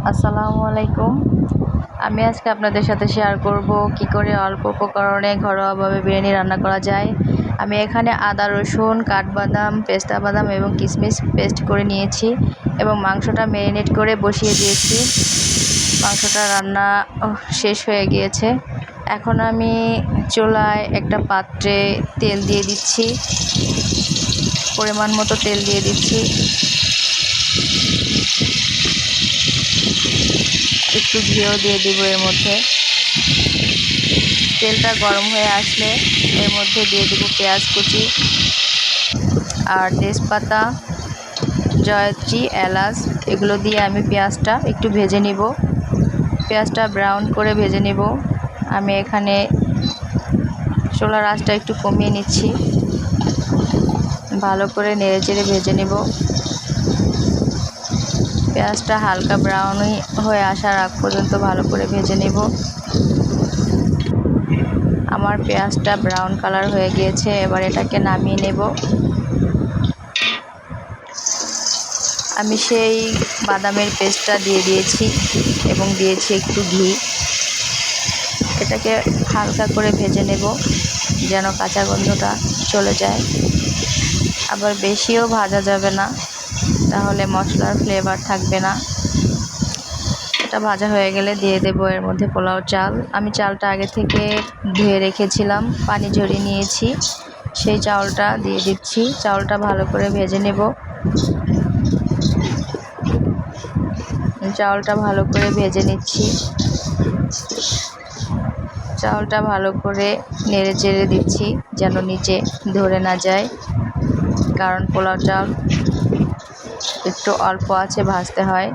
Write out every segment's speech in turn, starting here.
আসসালামু আলাইকুম। আমি আজকে আপনাদের সাথে শেয়ার করব কি করে অল্প উপকরণে ঘরোয়াভাবে বিরিয়ানি রান্না করা যায়। আমি এখানে আদা, রসুন, কাঠবাদাম, পেস্তা বাদাম এবং কিশমিশ পেস্ট করে নিয়েছি এবং মাংসটা ম্যারিনেট করে বসিয়ে দিয়েছি। মাংসটা রান্না শেষ হয়ে গিয়েছে। এখন আমি চুলায় একটা পাত্রে তেল দিয়ে দিচ্ছি, পরিমাণ মতো তেল দিয়ে দিচ্ছি। একটু ঘিও দিয়ে দিব এর মধ্যে। তেলটা গরম হয়ে আসলে এর মধ্যে দিয়ে দেব পেঁয়াজ কুচি আর তেজপাতা, জয়ত্রী, এলাচ, এগুলো দিয়ে আমি পেঁয়াজটা একটু ভেজে নিব। পেঁয়াজটা ব্রাউন করে ভেজে নিব। আমি এখানে চুলার আঁচটা একটু কমিয়ে নিচ্ছি, ভালো করে নেড়েচেড়ে ভেজে নিব। পেঁয়াজটা হালকা ব্রাউন হয়ে আসার আগ পর্যন্ত ভালো করে ভেজে নেব। আমার পেঁয়াজটা ব্রাউন কালার হয়ে গিয়েছে, এবার এটাকে নামিয়ে নেব। আমি সেই বাদামের পেস্টটা দিয়ে দিয়েছি এবং দিয়েছি একটু ঘি। এটাকে হালকা করে ভেজে নেব যেন কাঁচা গন্ধটা চলে যায়। আবার বেশিও ভাজা যাবে না, তাহলে মশলার ফ্লেভার থাকবে না। এটা ভাজা হয়ে গেলে দিয়ে দেব এর মধ্যে পোলাও চাল। আমি চালটা আগে থেকে ধুয়ে রেখেছিলাম, পানি ঝরিয়ে নিয়েছি, সেই চাউলটা দিয়ে দিচ্ছি। চাউলটা ভালো করে ভেজে নেব। চাউলটা ভালো করে ভেজে নিচ্ছি। চাউলটা ভালো করে নেড়ে চেড়ে দিচ্ছি যেন নিচে ধরে না যায়, কারণ পোলাও চাল একটু অল্প আছে ভাজতে হয়।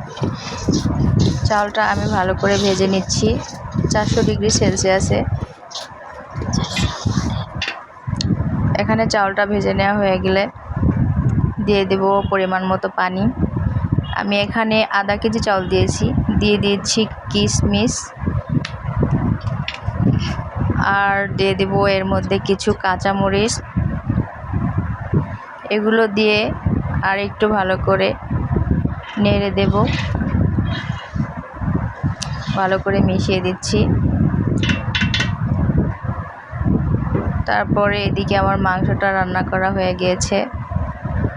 চাউলটা আমি ভালো করে ভেজে নিচ্ছি 400 ডিগ্রি সেলসিয়াসে। এখানে চাউলটা ভেজে নেওয়া হয়ে গেলে দিয়ে দেব পরিমাণ মতো পানি। আমি এখানে আধা কেজি চাউল দিয়েছি, দিয়ে দিচ্ছি কিশমিশ আর দিয়ে দেব এর মধ্যে কিছু কাঁচামরিচ। এগুলো দিয়ে আর একটু ভালো করে নেড়ে দেব, ভালো করে মিশিয়ে দিচ্ছি। তারপরে এদিকে আমার মাংসটা রান্না করা হয়ে গিয়েছে,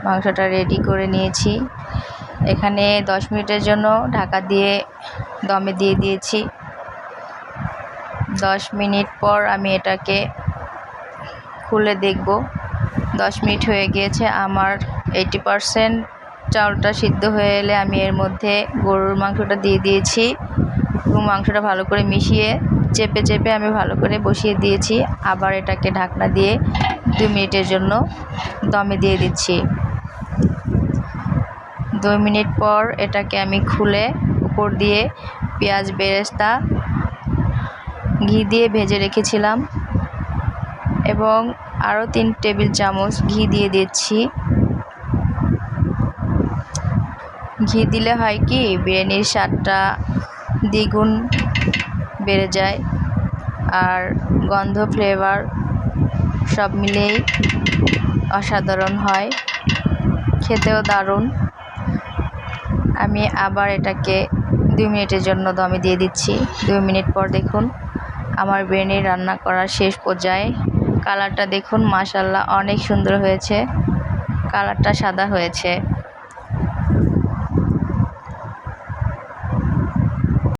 মাংসটা রেডি করে নিয়েছি। এখানে 10 মিনিটের জন্য ঢাকা দিয়ে দমে দিয়ে দিয়েছি। 10 মিনিট পর আমি এটাকে খুলে দেখব। 10 মিনিট হয়ে গিয়েছে। আমার 80% চাউলটা সিদ্ধ হয়ে এলে আমি এর মধ্যে গরুর মাংসটা দিয়ে দিয়েছি এবং মাংসটা ভালো করে মিশিয়ে চেপে চেপে আমি ভালো করে বসিয়ে দিয়েছি। আবার এটাকে ঢাকনা দিয়ে 2 মিনিটের জন্য দমে দিয়ে দিচ্ছি। 2 মিনিট পর এটাকে আমি খুলে উপর দিয়ে পেঁয়াজ বেরেস্তা ঘি দিয়ে ভেজে রেখেছিলাম এবং আরও 3 টেবিল চামচ ঘি দিয়ে দিচ্ছি। ঘি দিলে হয় কি, বিরিয়ানির স্বাদটা দ্বিগুণ বেড়ে যায় আর গন্ধ, ফ্লেভার সব মিলেই অসাধারণ হয়, খেতেও দারুণ। আমি আবার এটাকে 2 মিনিটের জন্য দমে দিয়ে দিচ্ছি। 2 মিনিট পর দেখুন আমার বিরিয়ানি রান্না করার শেষ পর্যায়ে। কালারটা দেখুন, মাশাআল্লাহ অনেক সুন্দর হয়েছে, কালারটা সাদা হয়েছে।